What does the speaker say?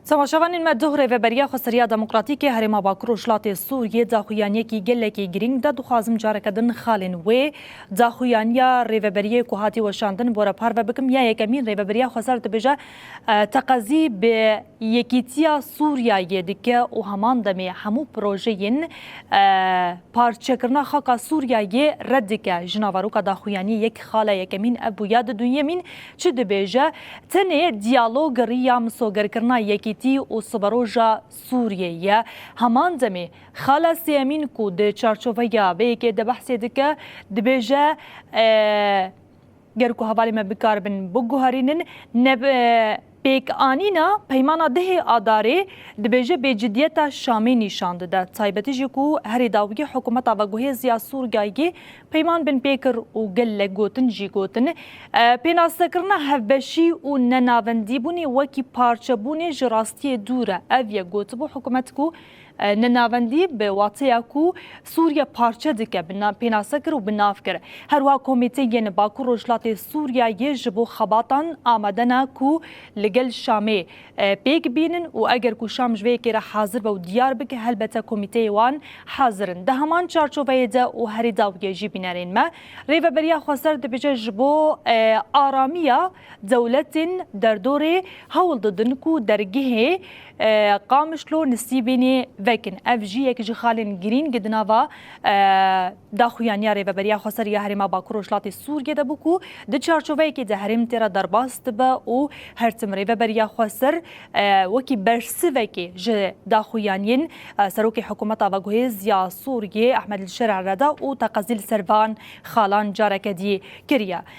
سماشوان مدهور و بریا خسریا دموکراتیک هرما باکر و شلات سوریه داخویانی کی گله کی گرینگ دا دخوازم جارکدن خالن و داخویانیا ریوبریه کوهاتی و شاندن بورا پار و بکم یا یکمین ریوبریا خسر تبجه تقاضی به یکیتیا سوریا یدیکه و همان دمی همو پروژهین پارچکرنا خاکا سوریا ی ردیکه جناواروکا داخویانی یک خاله یکمین ابو یاد دنیامین چه دبجه تنه دیالوگ ریا مسوگرکرنا یکی و صبروجا سوریه همان دمی خلاص یمین کو د چارچوبه به که د بحث دکه دبیجه گرکو حوالی ما بکار بن بگوهرینن نب پیک آنینا پیمانا ده آداره دبیجه به جدیت شامی نشان داده تایبتی جکو هری داوی حکومت آوگوه زیا سورگایی پیمان بن پیکر و گل گوتن جی گوتن پیناستکرنا هفبشی و نناوندی بونی وکی پارچه بونی جراستی دوره اویه گوت بو حکومت کو نناوندی به واطیا کو سوریا پارچه دکه پیناسکر و بنافکر هروا کمیته ین باکو رجلات سوریا یجبو خباتان آمدنا کو لگل شامه پیک بینن و اگر کو شام جوی که حاضر و دیار بکه هلبته کمیته وان حاضرن ده همان چارچوبه ده و هری داویه جی بینارین ما ریو بریا خسر دبیجه جبو آرامیا دولتین در دوره هول ددن کو درگه قامشلو نسیبینی وکن افجی یک جخالن گرین گدناوا داخویانی ریو بریا خسر یا هرما باکر وشلات سوریه ده بکو ده چارچوبه که ده هرم تیرا درباست با و هرتم ریو بریا خسر وکی برسی وکی ج داخویانین سروک حکومت آوگوهز یا سوریه احمد الشرع ردا و تقزیل سروان خالان جارکدی کریا